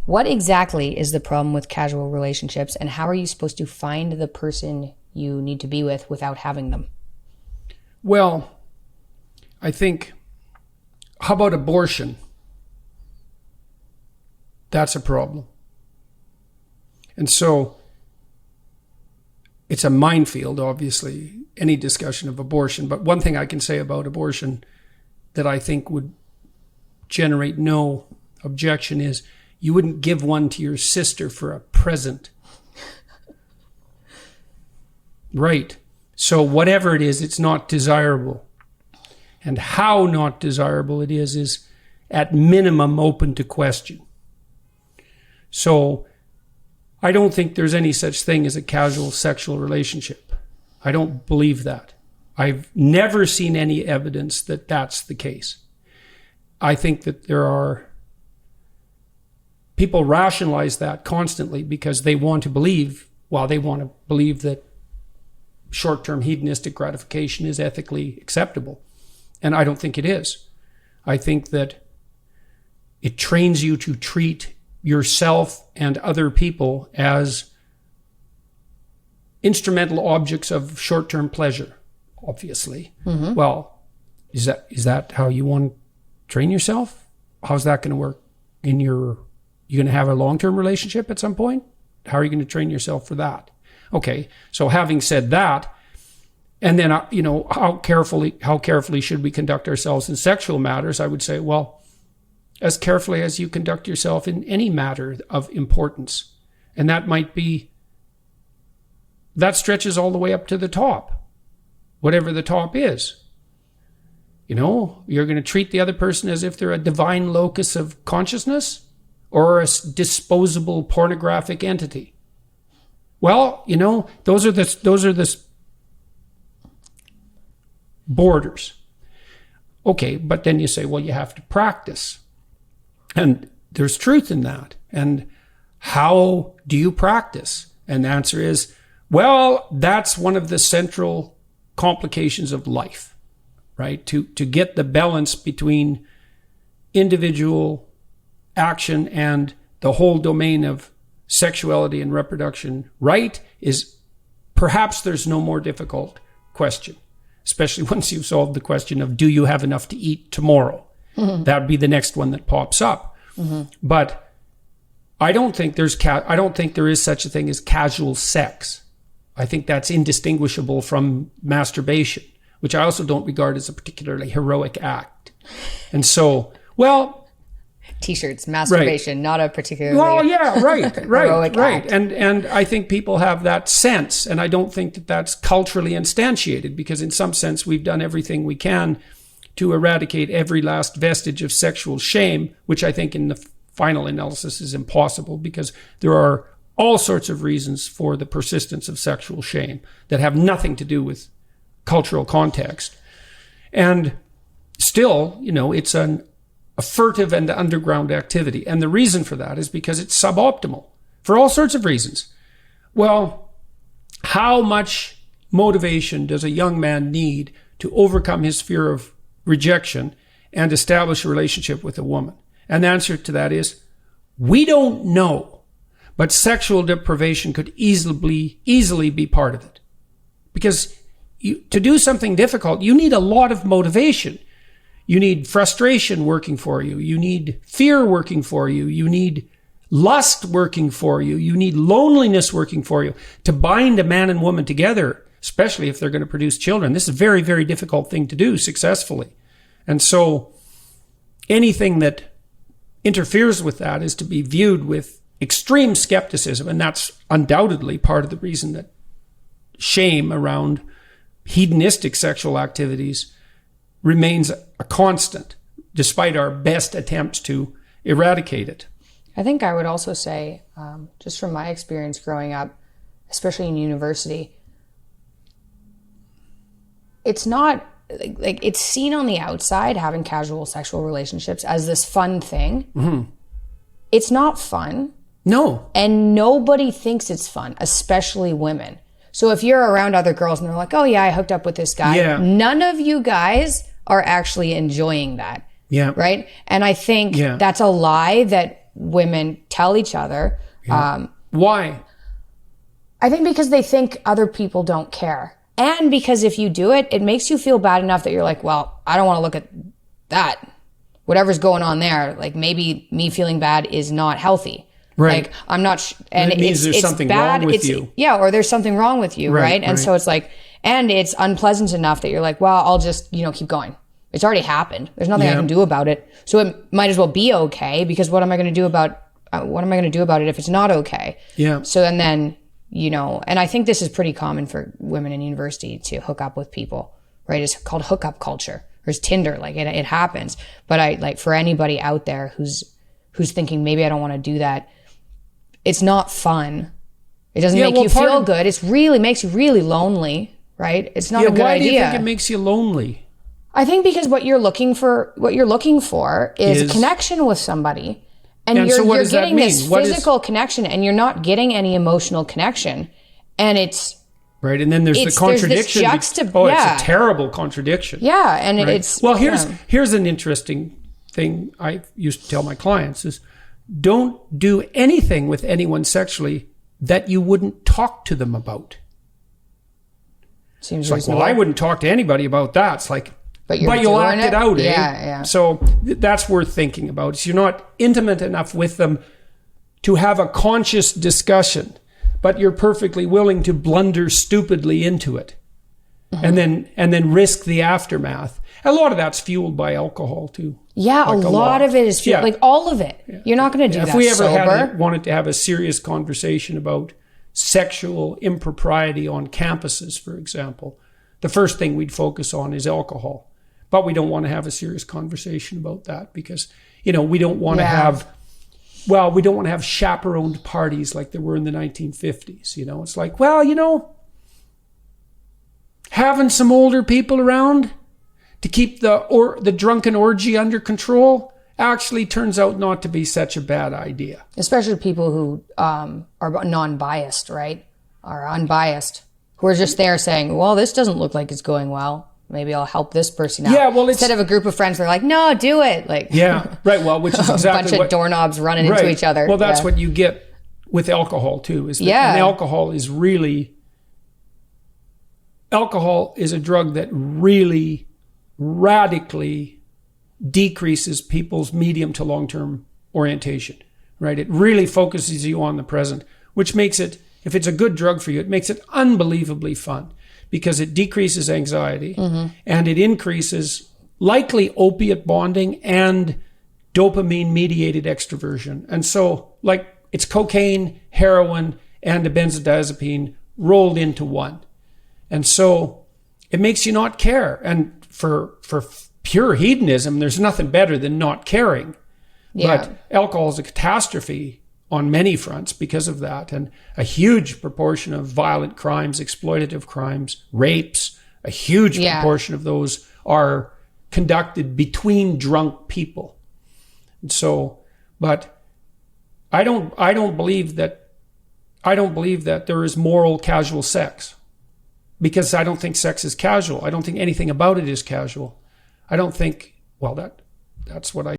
What exactly is the problem with casual relationships, and how are you supposed to find the person you need to be with without having them? Well, I think, how about abortion? That's a problem. And so it's a minefield, obviously, any discussion of abortion. But one thing I can say about abortion that I think would generate no objection is you wouldn't give one to your sister for a present. Right. So whatever it is, it's not desirable. And how not desirable it is at minimum open to question. So I don't think there's any such thing as a casual sexual relationship. I don't believe that. I've never seen any evidence that that's the case. I think that there are people rationalize that constantly because they want to believe that short-term hedonistic gratification is ethically acceptable. And I don't think it is. I think that it trains you to treat yourself and other people as instrumental objects of short-term pleasure, obviously. Mm-hmm. Well, is that how you want to train yourself? How's that going to work you going to have a long-term relationship at some point? How are you going to train yourself for that? Okay, so having said that, and then, how carefully should we conduct ourselves in sexual matters? I would say, well, as carefully as you conduct yourself in any matter of importance. And that stretches all the way up to the top, whatever the top is. You're going to treat the other person as if they're a divine locus of consciousness or a disposable pornographic entity. Well, those are the borders. Okay, but then you say, well, you have to practice. And there's truth in that. And how do you practice? And the answer is, well, that's one of the central complications of life, right? To get the balance between individual action and the whole domain of sexuality and reproduction right is perhaps there's no more difficult question, especially once you've solved the question of, do you have enough to eat tomorrow? Mm-hmm. That would be the next one that pops up. Mm-hmm. But I don't think there is such a thing as casual sex. I think that's indistinguishable from masturbation, which I also don't regard as a particularly heroic act. And so, well, T-shirts, masturbation, right. Not a particularly heroic act. And I think people have that sense, and I don't think that that's culturally instantiated, because in some sense we've done everything we can to eradicate every last vestige of sexual shame, which I think in the final analysis is impossible, because there are all sorts of reasons for the persistence of sexual shame that have nothing to do with cultural context. And still, it's a furtive and underground activity. And the reason for that is because it's suboptimal for all sorts of reasons. Well, how much motivation does a young man need to overcome his fear of rejection and establish a relationship with a woman? And the answer to that is, we don't know, but sexual deprivation could easily be part of it. Because to do something difficult, you need a lot of motivation. You need frustration working for you. You need fear working for you. You need lust working for you. You need loneliness working for you. To bind a man and woman together, especially if they're going to produce children, this is a very, very difficult thing to do successfully. And so anything that interferes with that is to be viewed with extreme skepticism. And that's undoubtedly part of the reason that shame around hedonistic sexual activities remains a constant, despite our best attempts to eradicate it. I think I would also say, just from my experience growing up, especially in university, it's not like it's seen on the outside, having casual sexual relationships, as this fun thing. Mm-hmm. It's not fun. No. And nobody thinks it's fun, especially women. So if you're around other girls and they're like, oh yeah, I hooked up with this guy, none of you guys are actually enjoying that. Yeah. Right? And I think that's a lie that women tell each other. Why? I think because they think other people don't care. And because if you do it, it makes you feel bad enough that you're like, well, I don't want to look at that. Whatever's going on there, like maybe me feeling bad is not healthy. Right. Like I'm not, and it means there's something wrong with you. Yeah, or there's something wrong with you, right? And so it's like, and it's unpleasant enough that you're like, well, I'll just, keep going. It's already happened. There's nothing I can do about it. So it might as well be okay, because what am I going to do about it if it's not okay? Yeah. So then, and I think this is pretty common for women in university to hook up with people, right? It's called hookup culture. There's Tinder, like it happens. But I like for anybody out there who's thinking maybe I don't want to do that, it's not fun. It doesn't make you feel good. It's really makes you really lonely, right? It's not a good idea. Why do you think it makes you lonely? I think because what you're looking for is a connection with somebody. And you're getting this physical connection and you're not getting any emotional connection. And it's right. And then there's the contradiction. It's a terrible contradiction. Yeah. And it's here's an interesting thing I used to tell my clients is don't do anything with anyone sexually that you wouldn't talk to them about. Seems like, well, I wouldn't talk to anybody about that. It's like, but you'll act it out, eh? Yeah. So that's worth thinking about. So you're not intimate enough with them to have a conscious discussion, but you're perfectly willing to blunder stupidly into it, and then risk the aftermath. A lot of that's fueled by alcohol too. Yeah, like a lot of it is fueled, like all of it. Yeah. You're not going to do that. If we ever sober. wanted to have a serious conversation about sexual impropriety on campuses, for example, the first thing we'd focus on is alcohol. But we don't want to have a serious conversation about that because, we don't want to have, we don't want to have chaperoned parties like there were in the 1950s. It's like, having some older people around to keep the drunken orgy under control actually turns out not to be such a bad idea. Especially people who are non-biased, right? Are unbiased. Who are just there saying, well, this doesn't look like it's going well. Maybe I'll help this person out. Yeah, well, instead of a group of friends, they're like, no, do it. Like, yeah, right. Well, which is exactly a bunch of doorknobs running into each other. Well, that's what you get with alcohol too. And alcohol is a drug that really radically decreases people's medium to long-term orientation, right? It really focuses you on the present, which makes it, if it's a good drug for you, it makes it unbelievably fun because it decreases anxiety and it increases likely opiate bonding and dopamine-mediated extroversion. And so, like, it's cocaine, heroin, and a benzodiazepine rolled into one. And so it makes you not care. And for pure hedonism, there's nothing better than not caring. Yeah. But alcohol is a catastrophe on many fronts because of that. And a huge proportion of violent crimes, exploitative crimes, rapes, a huge proportion of those are conducted between drunk people. And so, but I don't believe that there is moral casual sex, because I don't think sex is casual. I don't think anything about it is casual. I don't think, that's what I